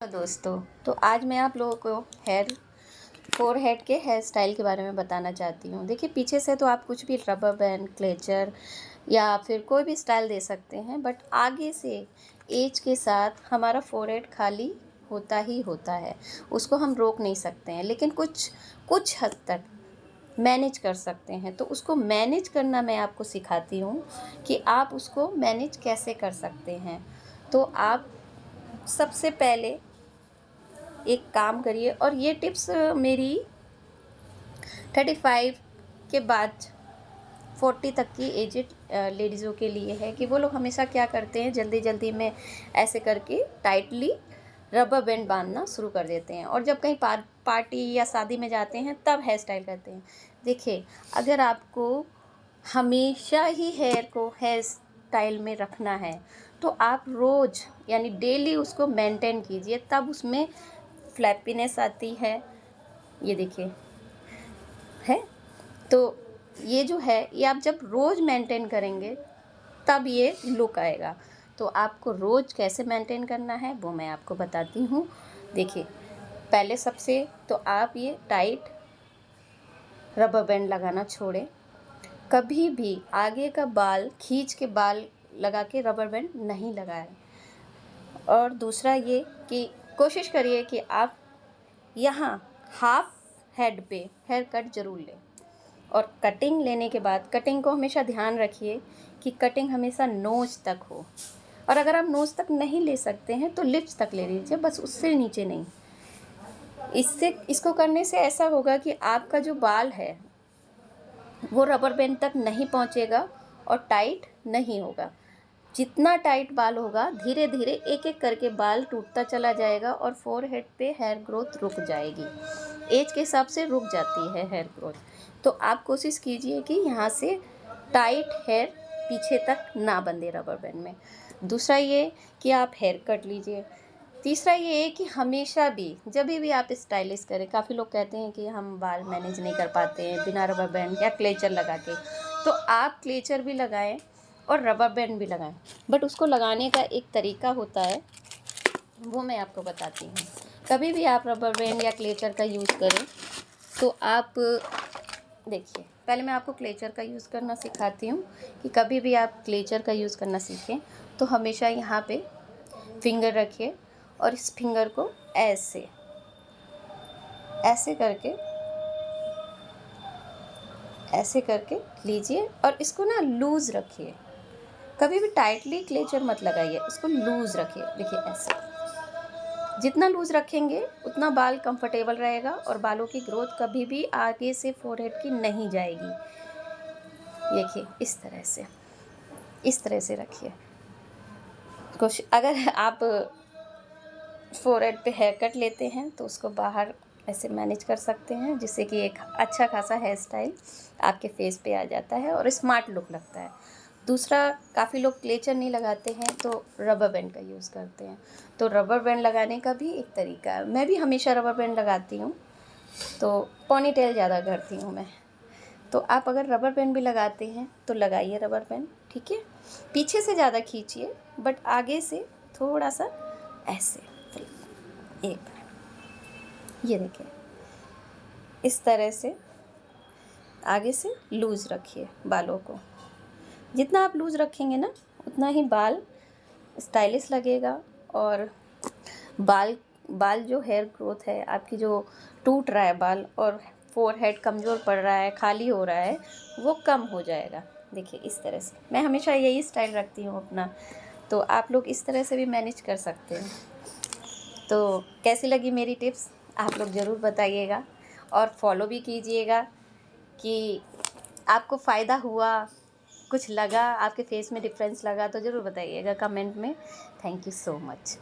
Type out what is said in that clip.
दोस्तों, तो आज मैं आप लोगों को फोरहेड के हेयर स्टाइल के बारे में बताना चाहती हूँ। देखिए, पीछे से तो आप कुछ भी रबर बैंड, क्लेचर या फिर कोई भी स्टाइल दे सकते हैं, बट आगे से एज के साथ हमारा फोरहेड खाली होता ही होता है। उसको हम रोक नहीं सकते हैं, लेकिन कुछ हद तक मैनेज कर सकते हैं। तो उसको मैनेज करना मैं आपको सिखाती हूँ कि आप उसको मैनेज कैसे कर सकते हैं। तो आप सबसे पहले एक काम करिए, और ये टिप्स मेरी 35 के बाद 40 तक की एजेड लेडीज़ों के लिए है कि वो लोग हमेशा क्या करते हैं, जल्दी जल्दी में ऐसे करके टाइटली रबर बैंड बांधना शुरू कर देते हैं, और जब कहीं पार्टी या शादी में जाते हैं तब हेयर स्टाइल करते हैं। देखिए, अगर आपको हमेशा ही हेयर स्टाइल में रखना है तो आप रोज़ यानी डेली उसको मेंटेन कीजिए, तब उसमें फ्लैपीनेस आती है। ये देखिए है, तो ये जो है, ये आप जब रोज़ मेंटेन करेंगे तब ये लुक आएगा। तो आपको रोज़ कैसे मेंटेन करना है वो मैं आपको बताती हूँ। देखिए, पहले सबसे तो आप ये टाइट रबर बैंड लगाना छोड़ें। कभी भी आगे का बाल खींच के बाल लगा के रबर बैंड नहीं लगाएं। और दूसरा ये कि कोशिश करिए कि आप यहाँ हाफ हेड पे हेयर कट ज़रूर लें, और कटिंग लेने के बाद कटिंग को हमेशा ध्यान रखिए कि कटिंग हमेशा नोज़ तक हो, और अगर आप नोज़ तक नहीं ले सकते हैं तो लिप्स तक ले लीजिए, बस उससे नीचे नहीं। इसको करने से ऐसा होगा कि आपका जो बाल है वो रबर बैंड तक नहीं पहुंचेगा और टाइट नहीं होगा। जितना टाइट बाल होगा, धीरे धीरे एक एक करके बाल टूटता चला जाएगा और फोरहेड पे हेयर ग्रोथ रुक जाएगी। एज के हिसाब से रुक जाती है हेयर ग्रोथ। तो आप कोशिश कीजिए कि यहाँ से टाइट हेयर पीछे तक ना बंधे रबर बैंड में। दूसरा ये कि आप हेयर कट लीजिए। तीसरा ये है कि हमेशा भी जब भी आप स्टाइलिश करें, काफ़ी लोग कहते हैं कि हम बाल मैनेज नहीं कर पाते हैं बिना रबर बैंड या क्लेचर लगा के, तो आप क्लेचर भी लगाएं और रबर बैंड भी लगाएं, बट उसको लगाने का एक तरीका होता है, वो मैं आपको बताती हूँ। कभी भी आप रबर बैंड या क्लेचर का यूज़ करें तो आप देखिए, पहले मैं आपको क्लेचर का यूज़ करना सिखाती हूँ कि कभी भी आप क्लेचर का यूज़ करना सीखें तो हमेशा यहाँ पे फिंगर रखिए, और इस फिंगर को ऐसे ऐसे करके लीजिए, और इसको ना लूज़ रखिए। कभी भी टाइटली क्लेचर मत लगाइए, इसको लूज़ रखिए। देखिए, ऐसे जितना लूज़ रखेंगे उतना बाल कंफर्टेबल रहेगा, और बालों की ग्रोथ कभी भी आगे से फोरहेड की नहीं जाएगी। देखिए, इस तरह से रखिए। अगर आप फोरहेड पे हेयर कट लेते हैं तो उसको बाहर ऐसे मैनेज कर सकते हैं, जिससे कि एक अच्छा खासा हेयर स्टाइल आपके फेस पे आ जाता है और स्मार्ट लुक लगता है। दूसरा, काफ़ी लोग क्लेचर नहीं लगाते हैं तो रबर बैंड का यूज़ करते हैं। तो रबर बैंड लगाने का भी एक तरीका है। मैं भी हमेशा रबर बैंड लगाती हूँ, तो पोनीटेल ज़्यादा करती हूँ मैं। तो आप अगर रबर बैंड भी लगाते हैं तो लगाइए रबर बैंड, ठीक है। पीछे से ज़्यादा खींचिए, बट आगे से थोड़ा सा ऐसे एक बार, ये देखिए, इस तरह से आगे से लूज़ रखिए बालों को। जितना आप लूज़ रखेंगे ना, उतना ही बाल स्टाइलिश लगेगा, और बाल जो हेयर ग्रोथ है आपकी, जो टूट रहा है बाल और फोरहेड कमज़ोर पड़ रहा है, खाली हो रहा है, वो कम हो जाएगा। देखिए, इस तरह से मैं हमेशा यही स्टाइल रखती हूँ अपना। तो आप लोग इस तरह से भी मैनेज कर सकते हैं। तो कैसी लगी मेरी टिप्स, आप लोग ज़रूर बताइएगा, और फॉलो भी कीजिएगा कि आपको फ़ायदा हुआ, कुछ लगा, आपके फेस में डिफरेंस लगा तो ज़रूर बताइएगा कमेंट में। Thank you so much.